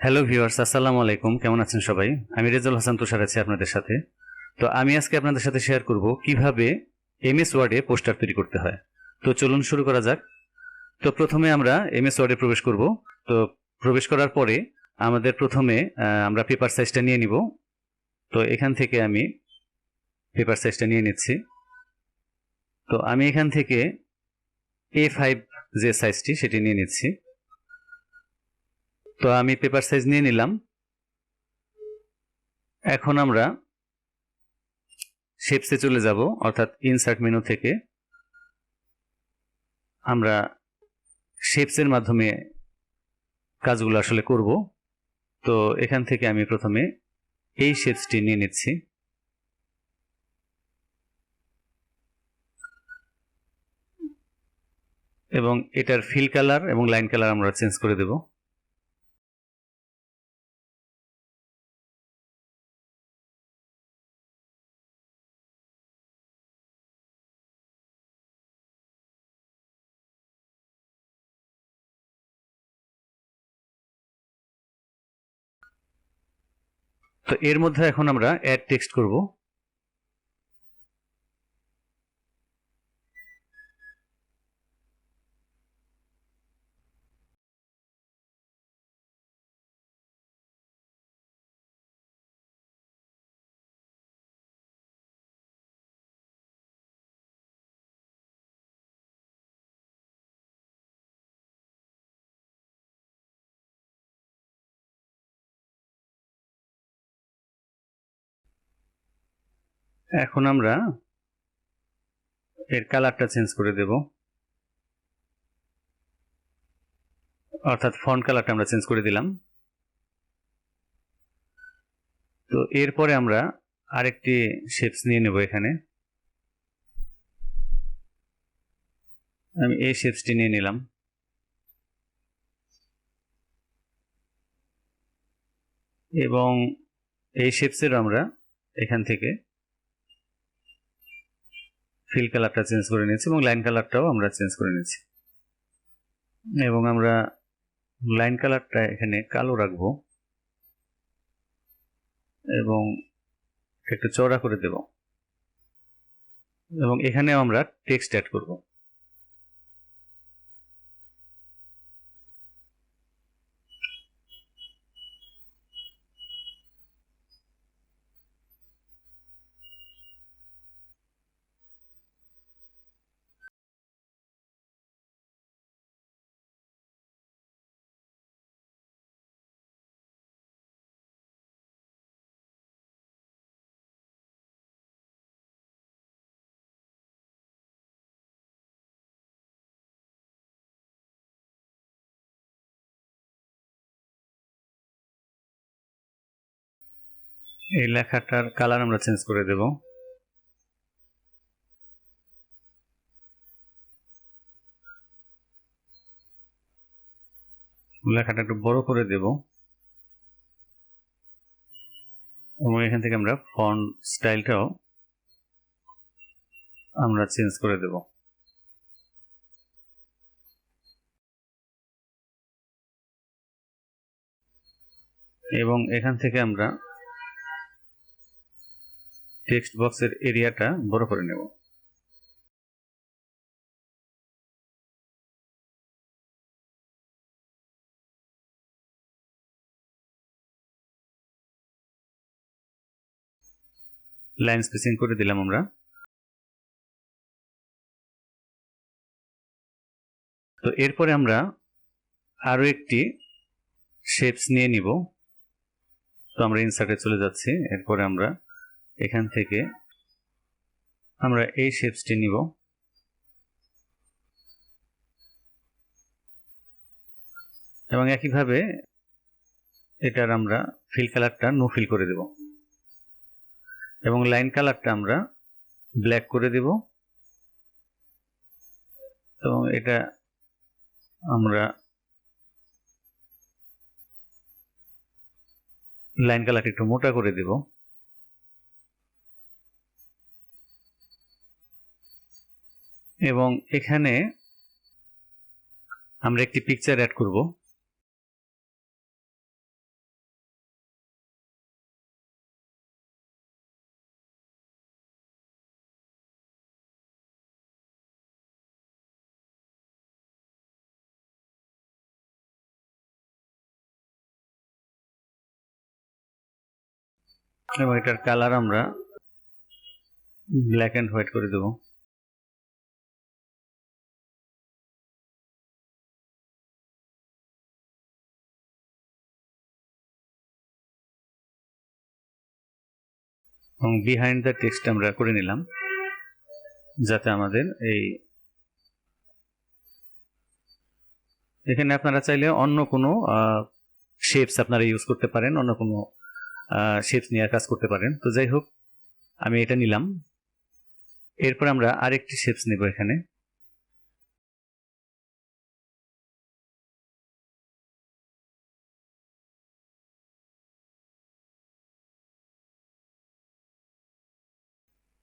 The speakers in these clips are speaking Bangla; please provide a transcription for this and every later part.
হ্যালো ভিউয়ার্স, আসসালামু আলাইকুম। কেমন আছেন সবাই? আমি রেজাউল হাসান তুষার আছি আপনাদের সাথে। তো আমি আজকে আপনাদের সাথে শেয়ার করব কিভাবে এমএস ওয়ার্ডে পোস্টার তৈরি করতে হয়। তো চলুন শুরু করা যাক। তো প্রথমে আমরা এমএস ওয়ার্ডে প্রবেশ করব। তো প্রবেশ করার পরে আমাদের প্রথমে আমরা পেপার সাইজটা নিয়ে নিব। তো এখান থেকে আমি পেপার সাইজটা নিয়ে নিচ্ছি। তো আমি এখান থেকে A5 যে সাইজটি সেটি নিয়ে নিচ্ছি। তো আমি পেপার সাইজ নিয়ে নিলাম। এখন আমরা শেপসে চলে যাব, অর্থাৎ ইনসার্ট মেনু থেকে আমরা শেপসের মাধ্যমে কাজগুলো আসলে করব। তো এখান থেকে আমি প্রথমে এই শেপসটি নিয়ে নিচ্ছি এবং এটার ফিল কালার এবং লাইন কালার আমরা চেঞ্জ করে দেব। তো এর মধ্যে এখন আমরা অ্যাড টেক্সট করব। এখন আমরা এর কালারটা চেঞ্জ করে দেব, অর্থাৎ ফন্ট কালারটা আমরা চেঞ্জ করে দিলাম। তো এরপরে আমরা আরেকটি শেপস নিয়ে নেব। এখানে আমি এই শেপসটি নিয়ে নিলাম এবং এই শেপসের আমরা এখান থেকে ফিল কালারটা চেঞ্জ করে নিয়েছি এবং লাইন কালারটাও আমরা চেঞ্জ করে নিয়েছি এবং আমরা লাইন কালারটা এখানে কালো রাখবো এবং একটু চওড়া করে দেব এবং এখানেও আমরা টেক্সট অ্যাড করব। এই লেখাটার কালার আমরা চেঞ্জ করে দেব। লেখাটা একটু বড় করে দেব এবং এখান থেকে আমরা ফন্ট স্টাইলটাও আমরা চেঞ্জ করে দেব। এবং এখান থেকে আমরা টেক্সট বক্সের এরিয়াটা বড় করে নেব। লাইন স্পেসিং করে দিলাম আমরা। তো এরপরে আমরা আরো একটি শেপস নিয়ে নিব। তো আমরা ইনসার্টে চলে যাচ্ছি। এরপরে আমরা এখান থেকে আমরা এই শেপসটি নিব এবং একইভাবে এটার আমরা ফিল কালারটা নো ফিল করে দেব এবং লাইন কালারটা আমরা ব্ল্যাক করে দেব। তো এটা আমরা লাইন কালারটা একটু মোটা করে দেব এবং এখানে আমরা একটি পিকচার অ্যাড করব। এবং এটার কালার আমরা ব্ল্যাক অ্যান্ড হোয়াইট করে দেব। এবং বিহাইন্ড দ্য টেক্সট আমরা করে নিলাম, যাতে আমাদের এখানে আপনারা চাইলে অন্য কোনো শেপস আপনারা ইউজ করতে পারেন, অন্য কোনো শেপস নিয়ে কাজ করতে পারেন। তো যাই হোক, আমি এটা নিলাম। এরপর আমরা আরেকটি শেপস নেব এখানে।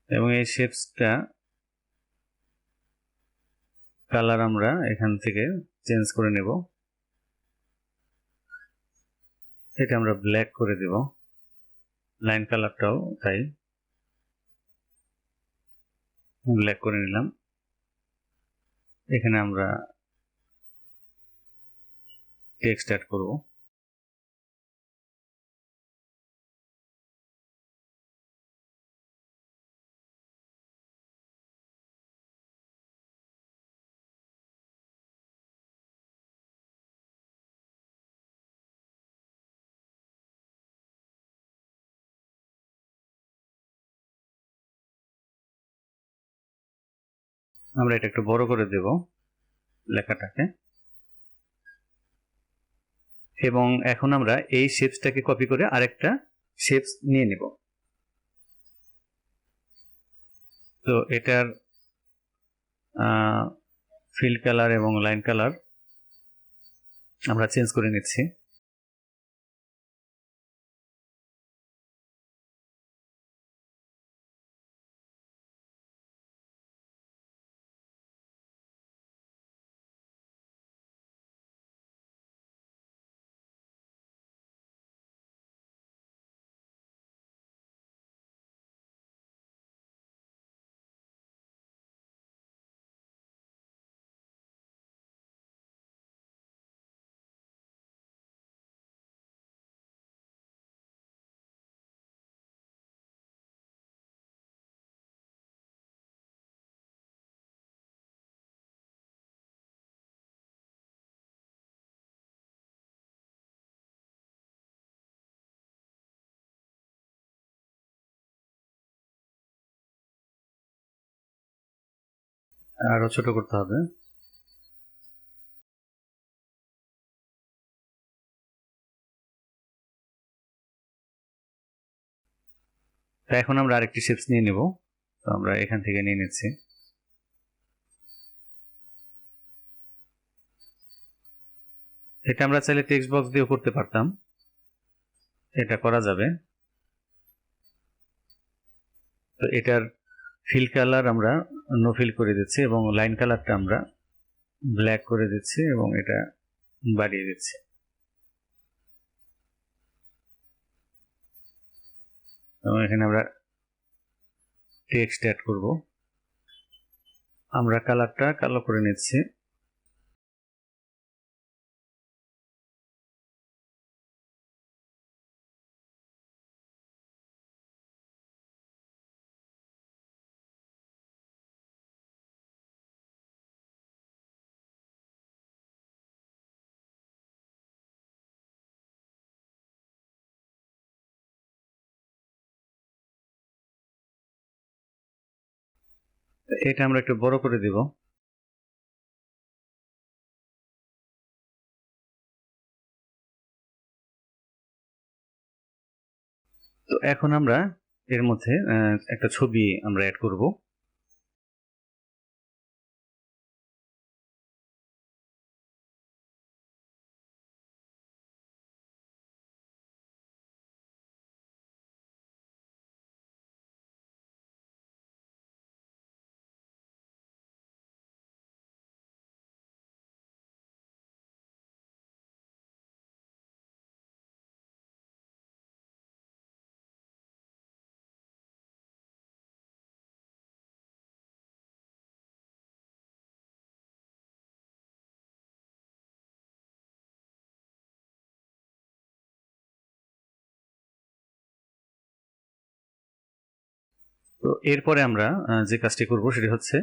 এবং এই শেপসটা কালার আমরা এখান থেকে চেঞ্জ করে নেব। এটা আমরা ব্ল্যাক করে দেব, লাইন কালারটাও তাই ব্ল্যাক করে নিলাম। এখানে আমরা টেক্সট অ্যাড করব। আমরা এটা একটু বড় করে দেব লেখাটাকে। এবং এখন আমরা এই শেপসটাকে কপি করে আরেকটা শেপস নিয়ে নেব। তো এটার ফিল কালার এবং লাইন কালার আমরা চেঞ্জ করে নিচ্ছি। আরো ছোট করতে হবে। তো এখন আমরা আরেকটি শেপস নিয়ে নেব। তো আমরা এখান থেকে নিয়ে নিচ্ছি। এটা আমরা চাইলে টেক্সট বক্স দিয়েও করতে পারতাম, এটা করা যাবে। তো এটার ফিল কালার আমরা নো ফিল করে দিচ্ছি এবং লাইন কালারটা আমরা ব্ল্যাক করে দিচ্ছি এবং এটা বাড়িয়ে দিচ্ছি। এবং এখানে আমরা টেক্সট অ্যাড করব। আমরা কালারটা কালো করে নিচ্ছি। এটা আমরা একটু বড় করে দিব। তো এখন আমরা এর মধ্যে একটা ছবি আমরা অ্যাড করব। তো এরপরে আমরা যে কাজটি করব সেটি হচ্ছে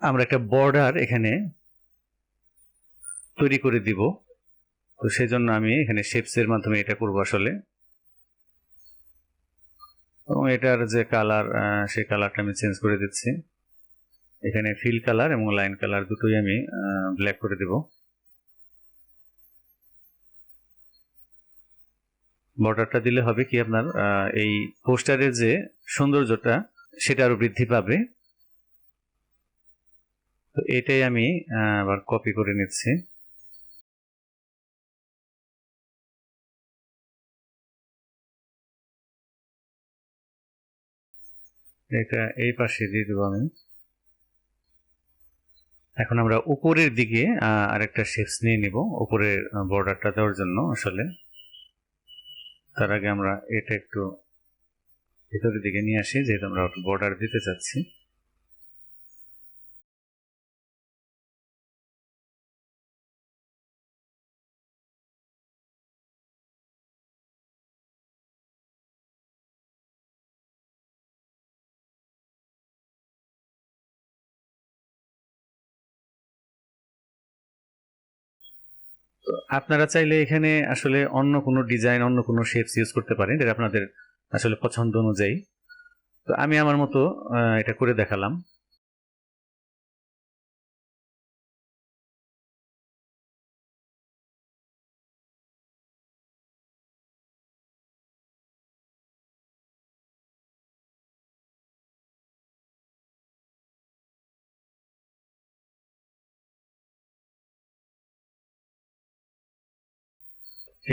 আমরা একটা বর্ডার এখানে তৈরি করে দিব। তো সেজন্য আমি এখানে শেপস এর মাধ্যমে এটা করব আসলে, এবং এটার যে কালার সেই কালারটা আমি চেঞ্জ করে দিচ্ছি। এখানে ফিল কালার এবং লাইন কালার দুটোই আমি ব্ল্যাক করে দেব। বর্ডারটা দিলে হবে কি আপনার এই পোস্টারের যে সৌন্দর্যটা সেটা আরো বৃদ্ধি পাবে। তো এটাই আমি আবার কপি করে নিচ্ছি। এটা এই পাশে দিয়ে দেবো আমি। এখন আমরা উপরের দিকে আরেকটা শেপস নিয়ে নিব উপরের বর্ডারটা দেওয়ার জন্য। আসলে তার আগে আমরা এটা একটু ভিতরের দিকে নিয়ে আসি, যেহেতু আমরা বর্ডার দিতে চাচ্ছি। আপনারা চাইলে এখানে আসলে অন্য কোনো ডিজাইন, অন্য কোনো শেপস ইউজ করতে পারেন, এটা আপনাদের আসলে পছন্দ অনুযায়ী। তো আমি আমার মতো এটা করে দেখালাম।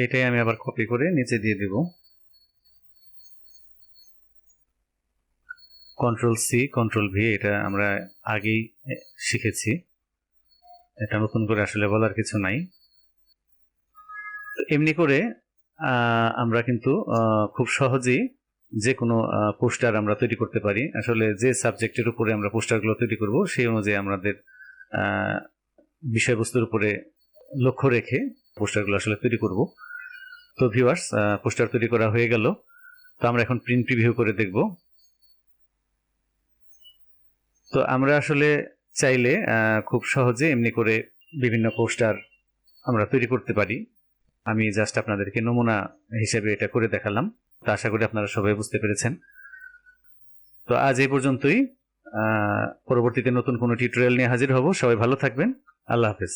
এটাই আমি আবার কপি করে নিচে দিয়ে দেব। কন্ট্রোল সি, কন্ট্রোল ভি, এটা আমরা আগেই শিখেছি, এটা নতুন করে আসলে বলার কিছু নাই। এমনি করে আমরা কিন্তু খুব সহজেই যে কোনো পোস্টার আমরা তৈরি করতে পারি। আসলে যে সাবজেক্টের উপরে আমরা পোস্টারগুলো তৈরি করব সেই অনুযায়ী আমাদের বিষয়বস্তুর উপরে লক্ষ্য রেখে পোস্টারগুলো আসলে তৈরি করব। তো ভিউয়ার্স, পোস্টার তৈরি করা হয়ে গেল। তো আমরা এখন প্রিন্ট প্রিভিউ করে দেখব। তো আমরা আসলে চাইলে খুব সহজে এমনি করে বিভিন্ন পোস্টার আমরা তৈরি করতে পারি। আমি জাস্ট আপনাদেরকে নমুনা হিসেবে এটা করে দেখালাম। তো আশা করি আপনারা সবাই বুঝতে পেরেছেন। তো আজ এই পর্যন্তই। পরবর্তীতে নতুন কোনো টিউটোরিয়াল নিয়ে হাজির হব। সবাই ভালো থাকবেন। আল্লাহ হাফেজ।